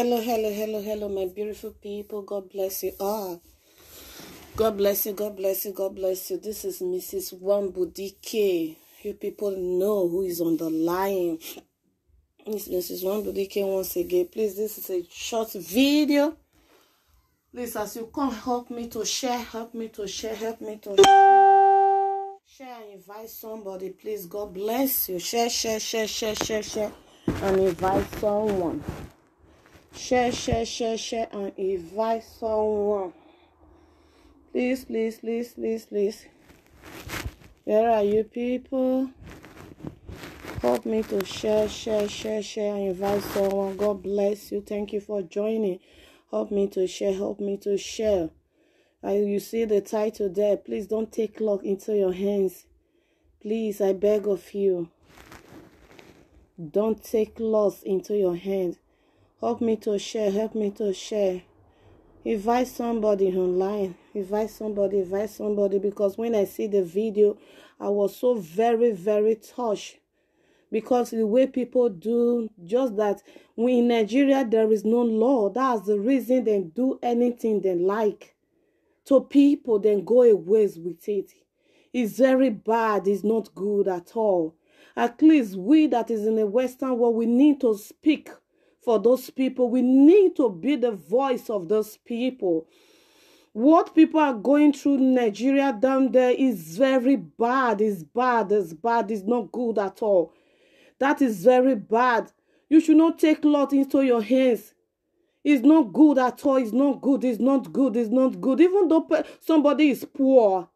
Hello, my beautiful people. God bless you all. God bless you, God bless you, God bless you. This is Mrs. Wambudike. You people know who is on the line. It's Mrs. Wambudike once again. Please, this is a short video. Please, as you come, help me to share, help me to share. Share and invite somebody, please. God bless you. Share, and invite someone. Share, and invite someone. Please. Where are you people? Help me to share, and invite someone. God bless you. Thank you for joining. Help me to share. You see the title there. Please don't take luck into your hands. Please, I beg of you. Don't take loss into your hands. Help me to share. Invite somebody online. Invite somebody, because when I see the video, I was so very, very touched. Because the way people do, just that in Nigeria, there is no law. That's the reason they do anything they like. To people, then go away with it. It's very bad. It's not good at all. At least we that is in the Western world, we need to speak for those people. We need to be the voice of those people. What people are going through in Nigeria down there is very bad. It's bad. It's not good at all. That is very bad. You should not take lot into your hands. It's not good at all. It's not good. Even though somebody is poor.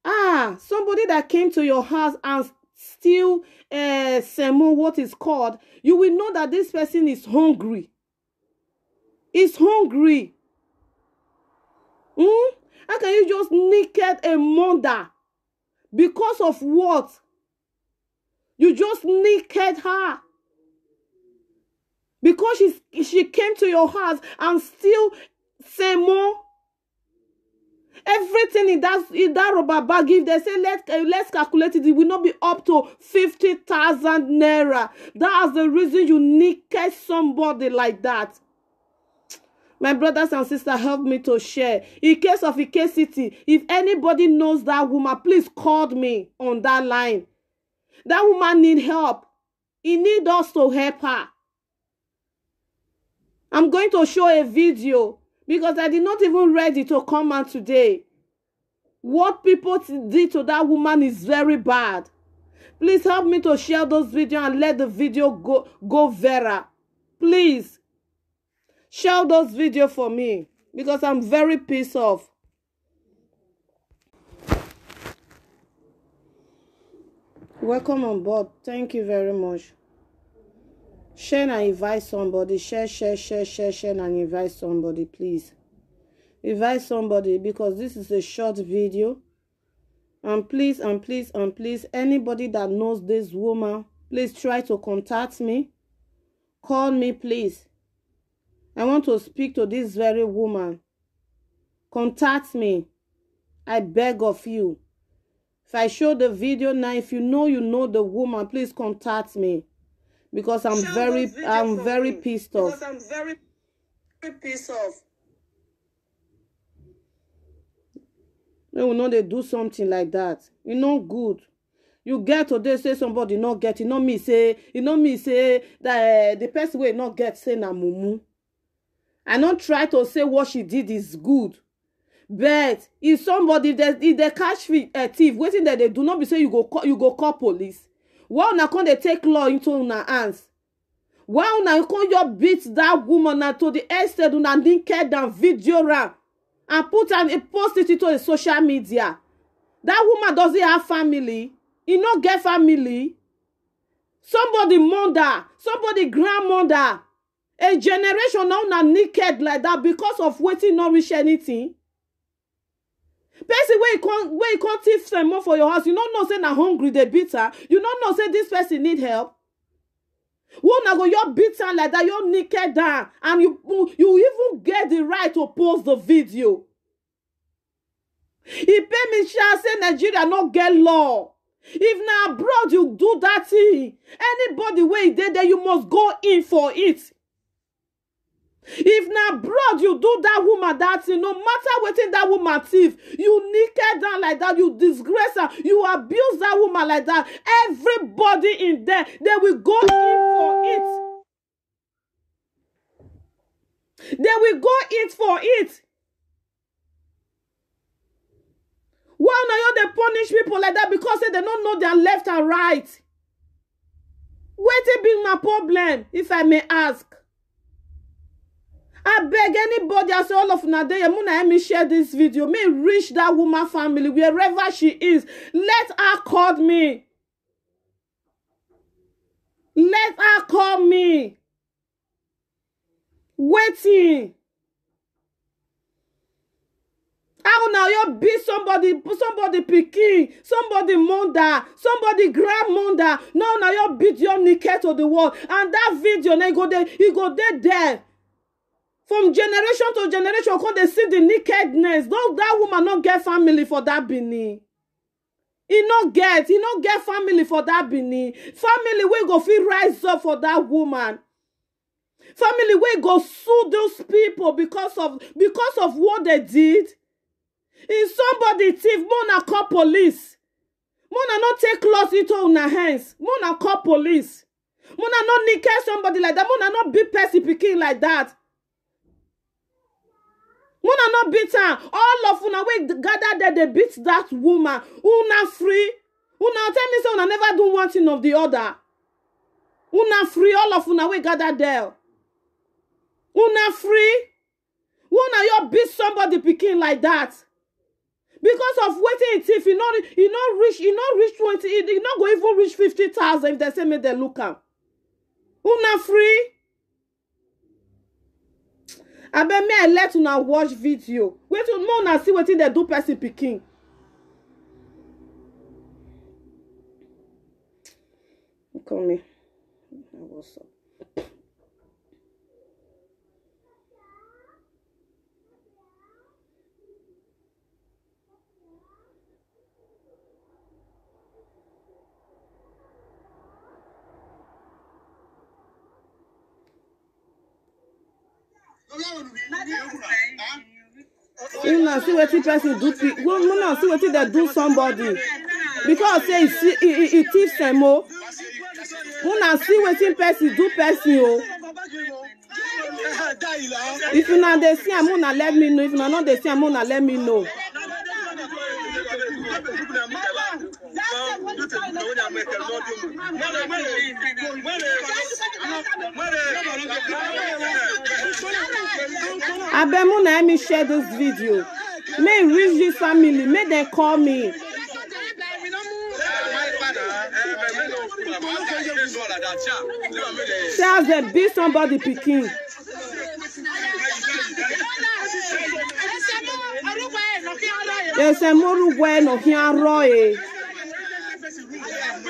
Somebody that came to your house and steal semo, what is called, you will know that this person is hungry. How can you just naked a mother? Because of what? You just naked her. Because she came to your house and steal semo. Everything in that rubber bag, if they say let's calculate it, it will not be up to 50,000 naira. That's the reason you naked somebody like that. My brothers and sisters, help me to share. In case of Ike City, if anybody knows that woman, please call me on that line. That woman need help. He need us to help her. I'm going to show a video because I did not even ready to come out today. What people did to that woman is very bad. Please help me to share those videos and let the video go viral. Please. Share those videos for me because I'm very pissed off. Welcome on board. Thank you very much. Share and invite somebody. Share and invite somebody, please. Invite somebody because this is a short video. And please, anybody that knows this woman, please try to contact me. Call me, please. I want to speak to this very woman. Contact me. I beg of you. If I show the video now, if you know the woman, please contact me. Because I'm very pissed off. No, they do something like that. You know good. You get today say somebody not get. You know me say that the person will not get say na mumu. I not try to say what she did is good. But if somebody if they catch a thief, waiting that they do not be say you go call police. Why una can't they take law into una hands? Why una can't you beat that woman to the extent una naked and video ram and post it into the social media? That woman doesn't have family. He not get family. Somebody mother, somebody grandmother. A generation now na naked like that because of waiting not reach anything. Person where you can't thief some more for your house, you don't know say na hungry they beat her. You don't know say this person need help. Who na go you beat her like that, you're naked down, and you even get the right to post the video. He pay me share say Nigeria not get law. If na abroad you do that thing, anybody where they there you must go in for it. If na blood you do that woman that thing, no matter wetin that woman thief, you naked down like that, you disgrace her, you abuse that woman like that, everybody in there, they will go in for it. They will go in for it. Why now they punish people like that because they don't know their left and right? Wetin be my problem, if I may ask? I beg anybody, I say all of una dey, let me share this video. May reach that woman family wherever she is. Let her call me. Let her call me. Waiting. How now you beat somebody pikin, somebody mother, somebody grandmother. Now you beat your naked to the wall. And that video, now you go there. From generation to generation, when they see the nakedness, that woman not get family for that Bini. He not get family for that Bini. Family will go feel rise up for that woman. Family will go sue those people because of what they did. If somebody thief, Mona call police. Mona not take laws into her hands. Mona call police. Mona not naked somebody like that. Mona not beat person pikin like that. Mona not beat her. All of una we gather there, they beat that woman. Una free. Una tell me so una never do one thing of the other. Una free. All of una we gather there. Una free. Una you beat somebody pikin like that. Because of waiting thief, he not reach 20, he not go even reach 50,000 if they say me they look am. Una free. I bet me I let una watch video. Wait till una see wetin they do person pikin. Call me. What's up? Una see wetin person do una see wetin they do somebody because say he thief semo. Una see wetin person do person o. If una dey see am, una let me know. If una not dey see am, una let me know. Abemu na me share this video. May reach this family. May they call me. Say as they beat somebody pikin. Ese moru bueno hianroe.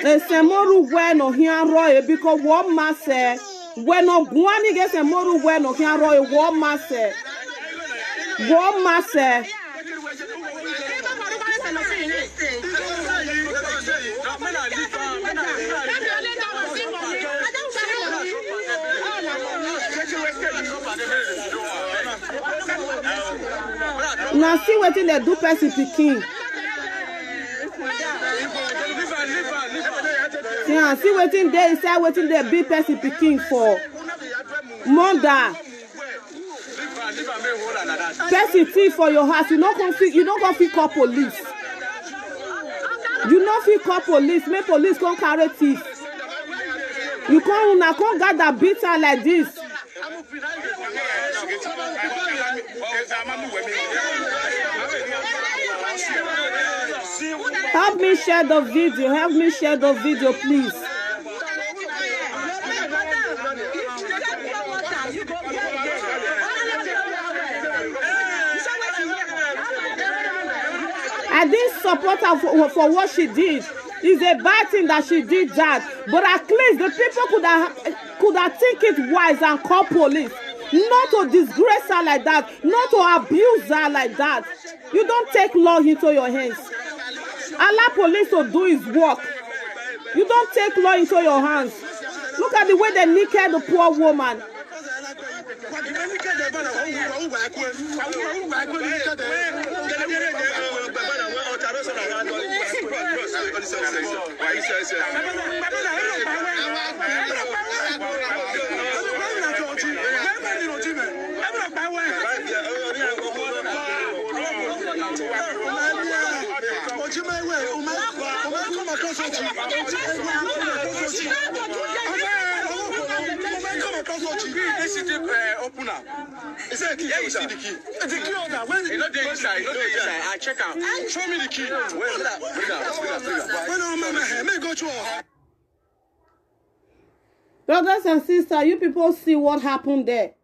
Ese moru bueno hianroe because what masse bueno guani get ese moru bueno hianroe what masse. What masse. Now see what they do person pikin. Yeah, see what they say what they be person pikin for. Mother. Person thief for your house. You don't go fit call police. You not fit call police. Make police come carry thief. You can't gather beat her like this. Help me share the video. Help me share the video, please. I didn't support her for what she did. It's a bad thing that she did that. But at least the people could have think it wise and call police. Not to disgrace her like that. Not to abuse her like that. You don't take law into your hands. Allow police to do his work. You don't take law into your hands. Look at the way they naked the poor woman. Open up. Is that a key? Yeah, you see the key. The key on that. Where is it? Not the inside. Not the inside. I check out. Show me the key. Where's that? Bring that. When I'm my hand, may go to. Brothers and sisters, you people see what happened there.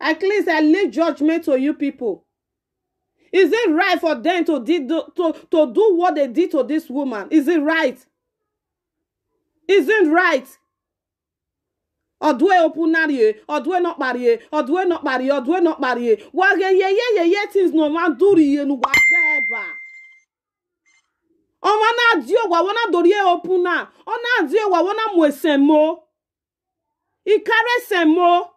At least I leave judgment to you people. Is it right for them to do what they did to this woman? Is it right? Is it right? Or do I open that? Or do I not marry? Or do I not marry? Or do I not marry? Why yeah things no man do you no wa beba. O wana dio wa wana dori open na. Ona dio wa wana mwesemo. Ikare semo.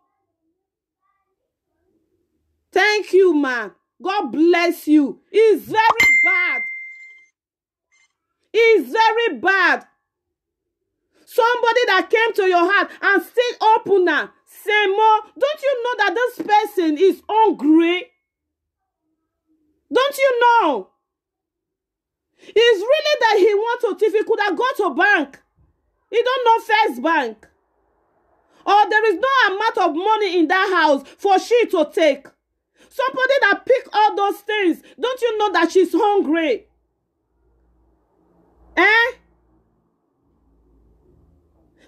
Thank you, man. God bless you. It's very bad. It's very bad. Somebody that came to your heart and still open now. Say more. Don't you know that this person is hungry? Don't you know? It's really that he wants to, if he could have gone to bank. He don't know First Bank. Or there is no amount of money in that house for she to take. Somebody that pick all those things. Don't you know that she's hungry? Eh?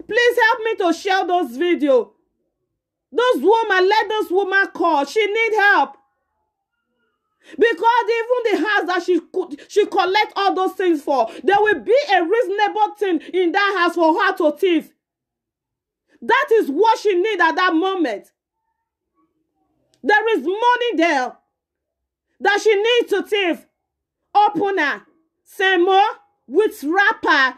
Please help me to share those videos. Those women, let those women call. She need help. Because even the house that she collect all those things for, there will be a reasonable thing in that house for her to thief. That is what she need at that moment. There is money there that she needs to thief. Opener, Semo, with rapper.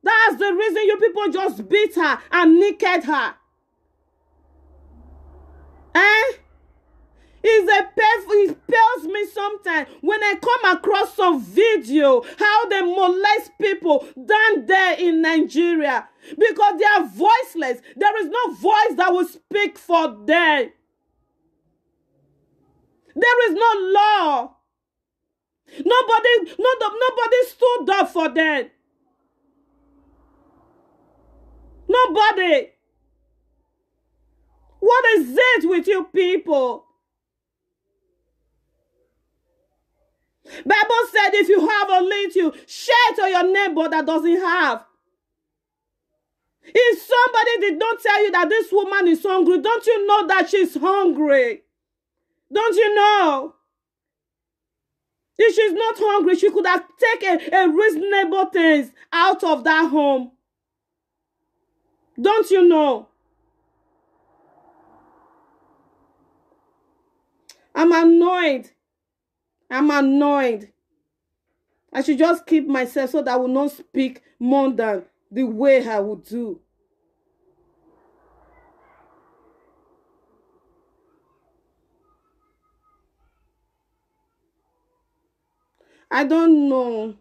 That's the reason you people just beat her and naked her. Eh? It pains me sometimes when I come across some video how they molest people down there in Nigeria because they are voiceless. There is no voice that will speak for them. There is no law. Nobody stood up for them. Nobody. What is it with you people? Bible said if you have a little, share to your neighbor that doesn't have. If somebody did not tell you that this woman is hungry, don't you know that she's hungry? Don't you know? If she's not hungry, she could have taken a reasonable things out of that home. Don't you know? I'm annoyed. I'm annoyed. I should just keep myself so that I will not speak more than the way I would do. I don't know.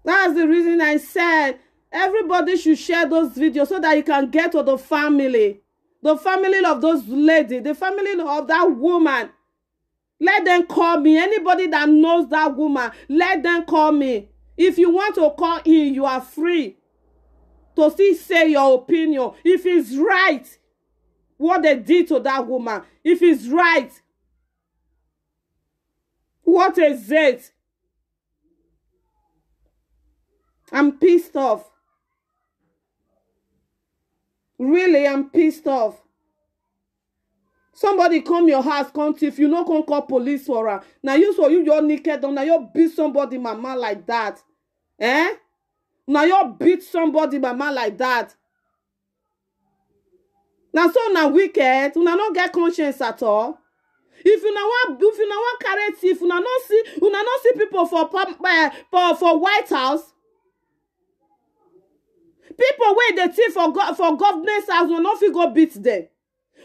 That's the reason I said everybody should share those videos so that you can get to the family. The family of those ladies, the family of that woman. Let them call me. Anybody that knows that woman, let them call me. If you want to call in, you are free to still say your opinion. If it's right, what they did to that woman. If it's right, what is it? I'm pissed off. Really, I'm pissed off. Somebody come your house, come thief. You no come call police for her. Now you so you naked down. Now you beat somebody mama like that. Eh? Now you beat somebody mama like that. Now so now wicked. You not get conscience at all. If you now want carry thief, you not see people for White House. People wey dey thief for government house, una no fit go beat them.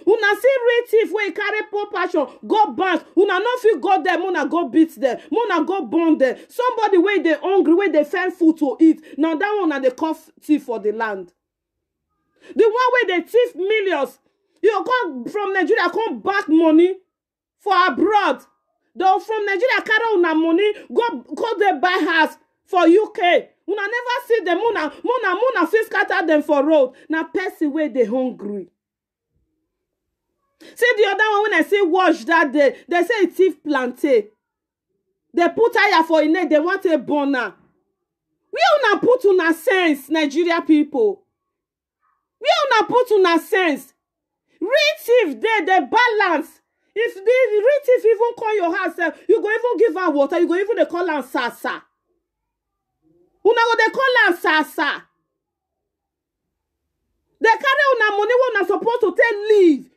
Una see real thief wey carry poor passion go bank, una no fit go there, una go beat them, una go burn them. Somebody wey dey hungry, wey dey find food to eat, now that one na dey call thief for the land. The one wey dey thief millions, you come from Nigeria, come back money for abroad. Though from Nigeria carry una money, go dey buy house for UK. Una never see them, una fit scatter them for road. Na person wey dey hungry. See the other one when I say watch that day, they say it thief plantain. They put tire for in it, they want a burner. We una put una sense, Nigeria people. We una put una sense. Real thief they balance. If the real thief even call your house, you go even give her water, you go even they call her sasa. Una go they call her sasa. They carry una money when una supposed to take leave.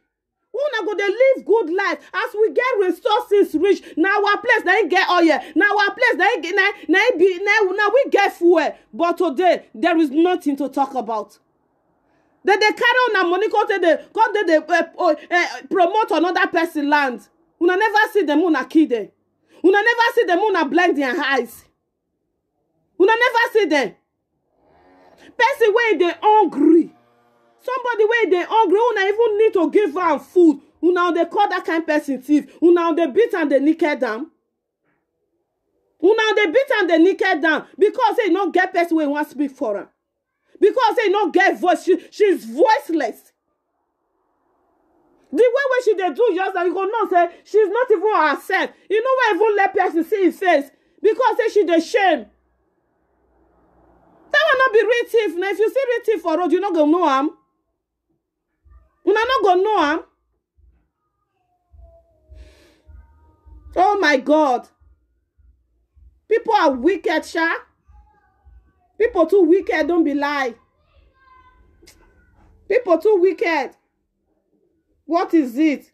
Una go dey live good life. As we get resources rich, now our place na get oil. Now our place now we get fuel. But today there is nothing to talk about. They carry una money because they promote another person land. Una never see them, una kill them. Una never see them, una blind their eyes. Una never see them. Person wey they hungry. Somebody wey dey hungry, una even need to give am food. Una dey call that kind person thief. Una dey beat and dey naked down. Una dey beat and dey naked down because say no get person wey wan speak for am. Because say no get voice, she's voiceless. The way she dey do just that, you go know say she's not even herself. You know why even let person see his face? Because say she dey shame. That one not be real thief. Now if you see real thief for road, you not gonna know am. Una not gonna know am. Oh my God. People are wicked, sha. People too wicked, don't be lie. People too wicked. What is it?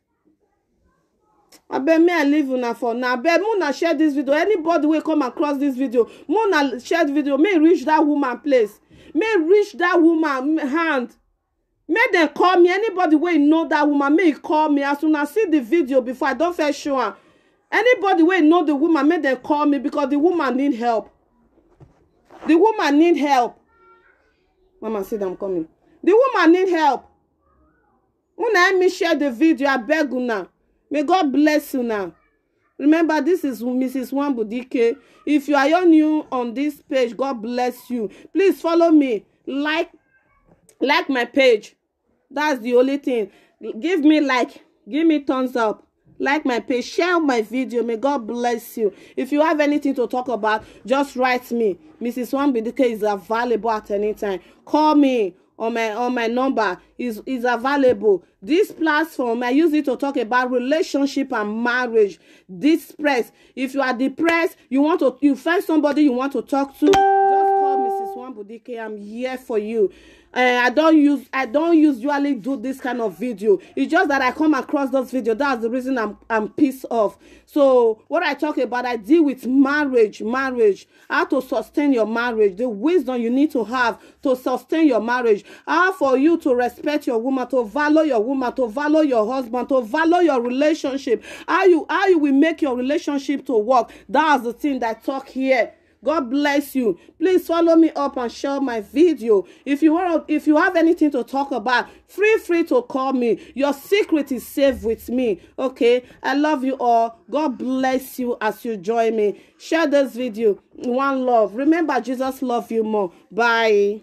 I bet me I leave una for now. I bet Mona share this video. Anybody will come across this video, Mona share the video. May reach that woman place. May reach that woman hand. May them call me. Anybody will know that woman, may call me. As soon as I see the video before I don't feel sure. Anybody will know the woman, may them call me because the woman need help. The woman need help. Mama said I'm coming. The woman need help. When I share the video, I beg una. May God bless you now. Remember, this is Mrs. Nwambudike. If you are new on this page, God bless you. Please follow me. Like my page. That's the only thing. Give me like. Give me thumbs up. Like my page. Share my video. May God bless you. If you have anything to talk about, just write me. Mrs. Nwambudike is available at any time. Call me. On my number is available. This platform, I use it to talk about relationship and marriage. Depressed. If you are depressed, you find somebody you want to talk to, just call Mrs. Nwambudike. I'm here for you. I don't usually do this kind of video. It's just that I come across those videos. That's the reason I'm pissed off. So what I talk about, I deal with marriage, how to sustain your marriage, the wisdom you need to have to sustain your marriage, how for you to respect your woman, to value your woman, to value your husband, to value your relationship, how you will make your relationship to work. That's the thing that I talk here. God bless you. Please follow me up and share my video. If you have anything to talk about, feel free to call me. Your secret is safe with me. Okay? I love you all. God bless you as you join me. Share this video. One love. Remember, Jesus loves you more. Bye.